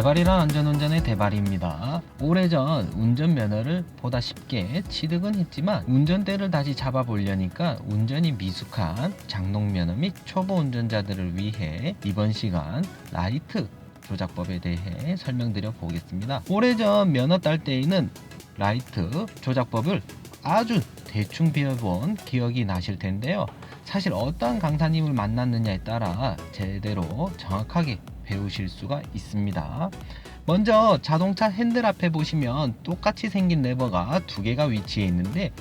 대발이란 안전운전의 대발입니다. 오래전 운전면허를 보다 쉽게 취득은 했지만 운전대를 다시 잡아보려니까 운전이 미숙한 장롱면허 및 초보 운전자들을 위해 이번 시간 라이트 조작법에 대해 설명드려 보겠습니다. 오래전 면허 딸 때에는 라이트 조작법을 아주 대충 배워본 기억이 나실 텐데요. 사실 어떤 강사님을 만났느냐에 따라 제대로 정확하게 배우실 수가 있습니다. 먼저 자동차 핸들 앞에 보시면 똑같이 생긴 레버가 두 개가 위치해 있는데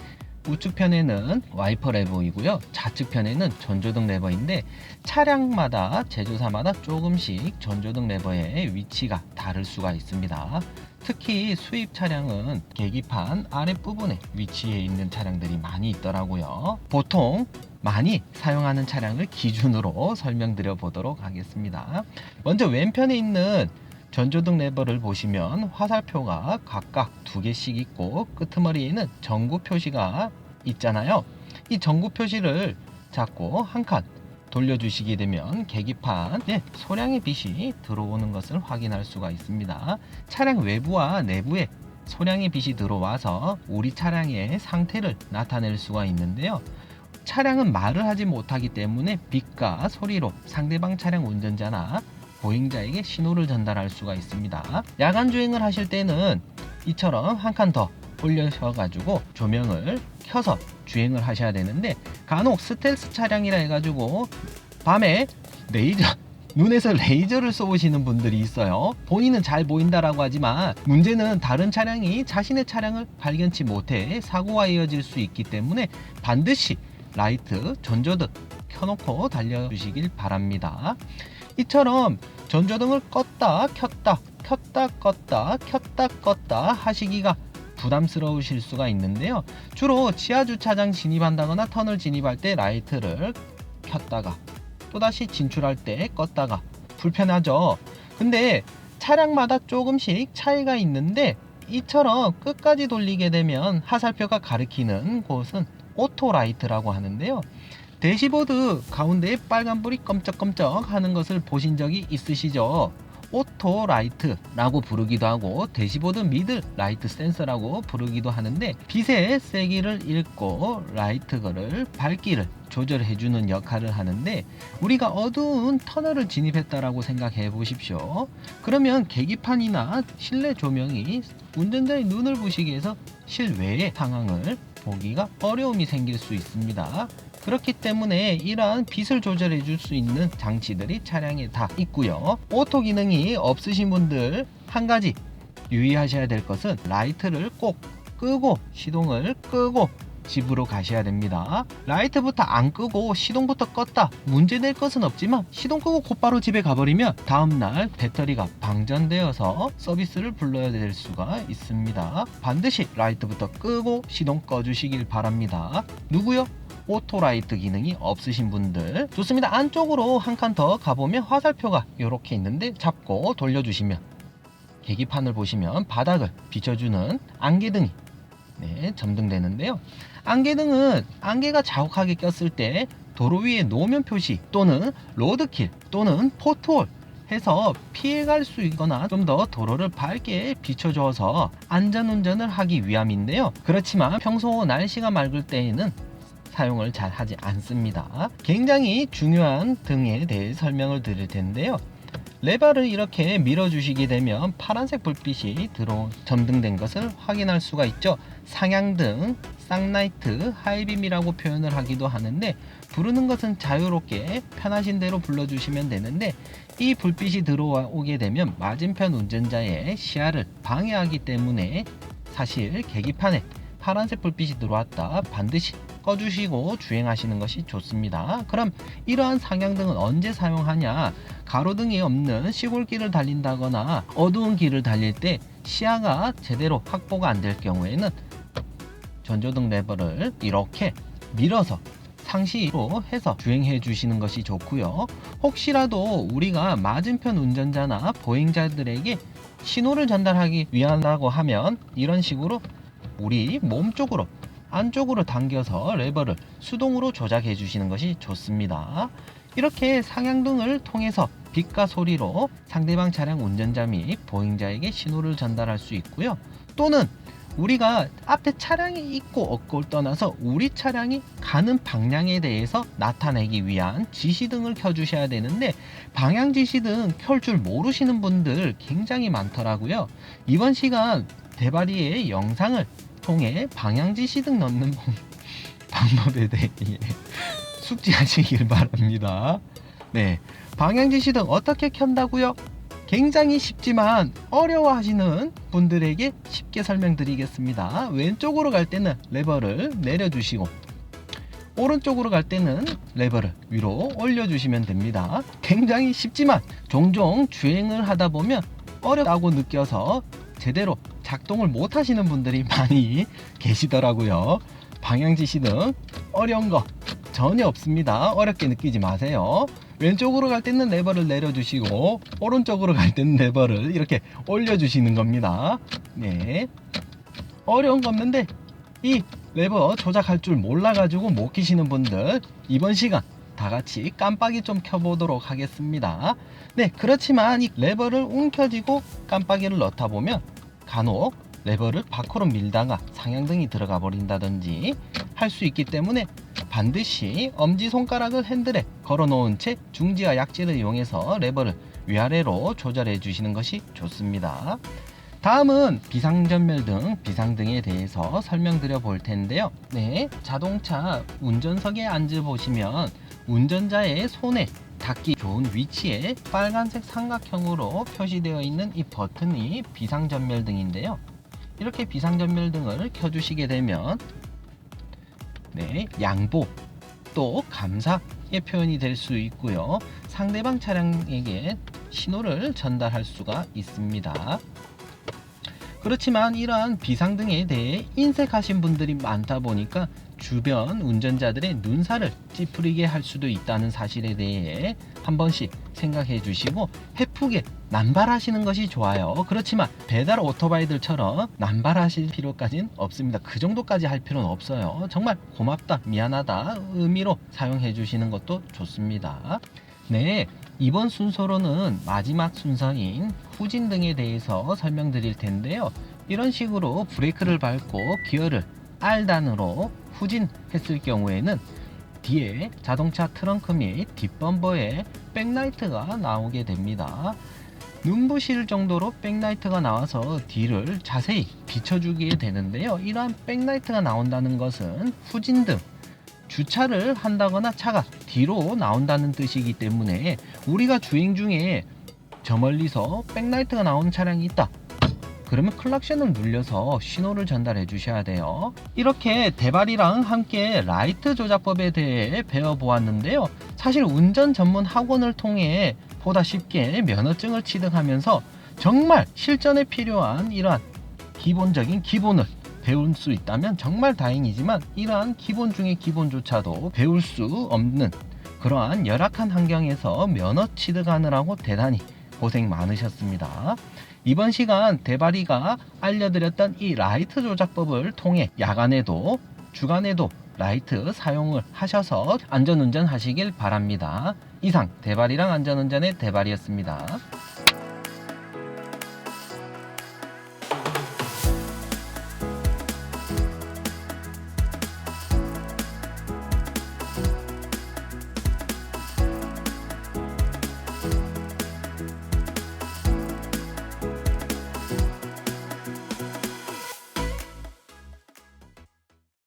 우측편에는 와이퍼 레버이고요, 좌측편에는 전조등 레버인데 차량마다 제조사마다 조금씩 전조등 레버의 위치가 다를 수가 있습니다. 특히 수입 차량은 계기판 아랫부분에 위치해 있는 차량들이 많이 있더라고요. 보통 많이 사용하는 차량을 기준으로 설명드려 보도록 하겠습니다. 먼저 왼편에 있는 전조등 레버를 보시면 화살표가 각각 두 개씩 있고 끄트머리에는 전구 표시가 있잖아요. 이 전구 표시를 잡고 한 칸 돌려주시게 되면 계기판에 소량의 빛이 들어오는 것을 확인할 수가 있습니다. 차량 외부와 내부에 소량의 빛이 들어와서 우리 차량의 상태를 나타낼 수가 있는데요. 차량은 말을 하지 못하기 때문에 빛과 소리로 상대방 차량 운전자나 보행자에게 신호를 전달할 수가 있습니다. 야간 주행을 하실 때는 이처럼 한 칸 더 올려셔가지고 조명을 켜서 주행을 하셔야 되는데, 간혹 스텔스 차량이라 해가지고 밤에 눈에서 레이저를 쏘시는 분들이 있어요. 본인은 잘 보인다라고 하지만 문제는 다른 차량이 자신의 차량을 발견치 못해 사고가 이어질 수 있기 때문에 반드시 라이트, 전조등 켜놓고 달려주시길 바랍니다. 이처럼 전조등을 껐다 켰다 켰다 껐다 켰다 껐다 하시기가 부담스러우실 수가 있는데요. 주로 지하주차장 진입한다거나 터널 진입할 때 라이트를 켰다가 또다시 진출할 때 껐다가 불편하죠. 근데 차량마다 조금씩 차이가 있는데 이처럼 끝까지 돌리게 되면 화살표가 가리키는 곳은 오토라이트라고 하는데요. 대시보드 가운데에 빨간불이 껌쩍껌쩍 하는 것을 보신 적이 있으시죠? 오토라이트라고 부르기도 하고 대시보드 미들 라이트 센서라고 부르기도 하는데, 빛의 세기를 읽고 라이트를 밝기를 조절해주는 역할을 하는데, 우리가 어두운 터널을 진입했다라고 생각해 보십시오. 그러면 계기판이나 실내 조명이 운전자의 눈을 부시게 해서 실외의 상황을 보기가 어려움이 생길 수 있습니다. 그렇기 때문에 이러한 빛을 조절해 줄 수 있는 장치들이 차량에 다 있고요. 오토 기능이 없으신 분들 한 가지 유의하셔야 될 것은 라이트를 꼭 끄고 시동을 끄고 집으로 가셔야 됩니다. 라이트부터 안 끄고 시동부터 껐다 문제 될 것은 없지만 시동 끄고 곧바로 집에 가버리면 다음날 배터리가 방전되어서 서비스를 불러야 될 수가 있습니다. 반드시 라이트부터 끄고 시동 꺼주시길 바랍니다. 누구요? 오토라이트 기능이 없으신 분들. 좋습니다. 안쪽으로 한 칸 더 가보면 화살표가 이렇게 있는데 잡고 돌려주시면 계기판을 보시면 바닥을 비춰주는 안개등이 점등되는데요. 안개등은 안개가 자욱하게 꼈을 때 도로 위에 노면 표시 또는 로드킬 또는 포트홀 해서 피해갈 수 있거나 좀 더 도로를 밝게 비춰줘서 안전운전을 하기 위함인데요. 그렇지만 평소 날씨가 맑을 때에는 사용을 잘 하지 않습니다. 굉장히 중요한 등에 대해 설명을 드릴 텐데요. 레버를 이렇게 밀어주시게 되면 파란색 불빛이 점등된 것을 확인할 수가 있죠. 상향등, 쌍라이트, 하이빔이라고 표현을 하기도 하는데, 부르는 것은 자유롭게 편하신 대로 불러주시면 되는데, 이 불빛이 들어오게 되면 맞은편 운전자의 시야를 방해하기 때문에 사실 계기판에 파란색 불빛이 들어왔다 반드시 꺼주시고 주행하시는 것이 좋습니다. 그럼 이러한 상향등은 언제 사용하냐? 가로등이 없는 시골길을 달린다거나 어두운 길을 달릴 때 시야가 제대로 확보가 안 될 경우에는 전조등 레버를 이렇게 밀어서 상시로 해서 주행해 주시는 것이 좋고요. 혹시라도 우리가 맞은편 운전자나 보행자들에게 신호를 전달하기 위하다고 하면 이런 식으로 우리 몸 쪽으로 안쪽으로 당겨서 레버를 수동으로 조작해 주시는 것이 좋습니다. 이렇게 상향등을 통해서 빛과 소리로 상대방 차량 운전자 및 보행자에게 신호를 전달할 수 있고요. 또는 우리가 앞에 차량이 있고 없고를 떠나서 우리 차량이 가는 방향에 대해서 나타내기 위한 지시등을 켜주셔야 되는데, 방향 지시등 켤 줄 모르시는 분들 굉장히 많더라고요. 이번 시간 대바리의 영상을 통해 방향 지시등 넣는 방법에 대해 숙지하시길 바랍니다. 네, 방향 지시등 어떻게 켠다고요? 굉장히 쉽지만 어려워하시는 분들에게 쉽게 설명드리겠습니다. 왼쪽으로 갈 때는 레버를 내려주시고, 오른쪽으로 갈 때는 레버를 위로 올려주시면 됩니다. 굉장히 쉽지만 종종 주행을 하다 보면 어렵다고 느껴서 제대로 작동을 못 하시는 분들이 많이 계시더라고요. 방향지시등 어려운 거 전혀 없습니다. 어렵게 느끼지 마세요. 왼쪽으로 갈 때는 레버를 내려주시고, 오른쪽으로 갈 때는 레버를 이렇게 올려주시는 겁니다. 네, 어려운 거 없는데 이 레버 조작할 줄 몰라가지고 못 키시는 분들, 이번 시간 다 같이 깜빡이 좀 켜보도록 하겠습니다. 네, 그렇지만 이 레버를 움켜쥐고 깜빡이를 넣다 보면 간혹 레버를 밖으로 밀다가 상향등이 들어가 버린다든지 할 수 있기 때문에 반드시 엄지손가락을 핸들에 걸어 놓은 채 중지와 약지를 이용해서 레버를 위아래로 조절해 주시는 것이 좋습니다. 다음은 비상전멸등, 비상등에 대해서 설명드려 볼 텐데요. 네, 자동차 운전석에 앉아 보시면 운전자의 손에 닿기 좋은 위치에 빨간색 삼각형으로 표시되어 있는 이 버튼이 비상전멸등인데요. 이렇게 비상전멸등을 켜주시게 되면 네, 양보 또 감사의 표현이 될 수 있고요. 상대방 차량에게 신호를 전달할 수가 있습니다. 그렇지만 이러한 비상등에 대해 인색하신 분들이 많다 보니까 주변 운전자들의 눈살을 찌푸리게 할 수도 있다는 사실에 대해 한 번씩 생각해 주시고 헤프게 남발하시는 것이 좋아요. 그렇지만 배달 오토바이들처럼 남발하실 필요까지는 없습니다. 그 정도까지 할 필요는 없어요. 정말 고맙다, 미안하다 의미로 사용해 주시는 것도 좋습니다. 네, 이번 순서로는 마지막 순서인 후진등에 대해서 설명드릴 텐데요. 이런 식으로 브레이크를 밟고 기어를 R단으로 후진했을 경우에는 뒤에 자동차 트렁크 및 뒷범퍼에 백라이트가 나오게 됩니다. 눈부실 정도로 백라이트가 나와서 뒤를 자세히 비춰주게 되는데요. 이러한 백라이트가 나온다는 것은 후진등, 주차를 한다거나 차가 뒤로 나온다는 뜻이기 때문에 우리가 주행 중에 저 멀리서 백라이트가 나오는 차량이 있다, 그러면 클락션을 눌려서 신호를 전달해 주셔야 돼요. 이렇게 대발이랑 함께 라이트 조작법에 대해 배워보았는데요. 사실 운전 전문 학원을 통해 보다 쉽게 면허증을 취득하면서 정말 실전에 필요한 이러한 기본적인 기본을 배울 수 있다면 정말 다행이지만, 이러한 기본 중의 기본조차도 배울 수 없는 그러한 열악한 환경에서 면허 취득하느라고 대단히 고생 많으셨습니다. 이번 시간 대바리가 알려드렸던 이 라이트 조작법을 통해 야간에도 주간에도 라이트 사용을 하셔서 안전운전 하시길 바랍니다. 이상 대바리랑 안전운전의 대바리였습니다.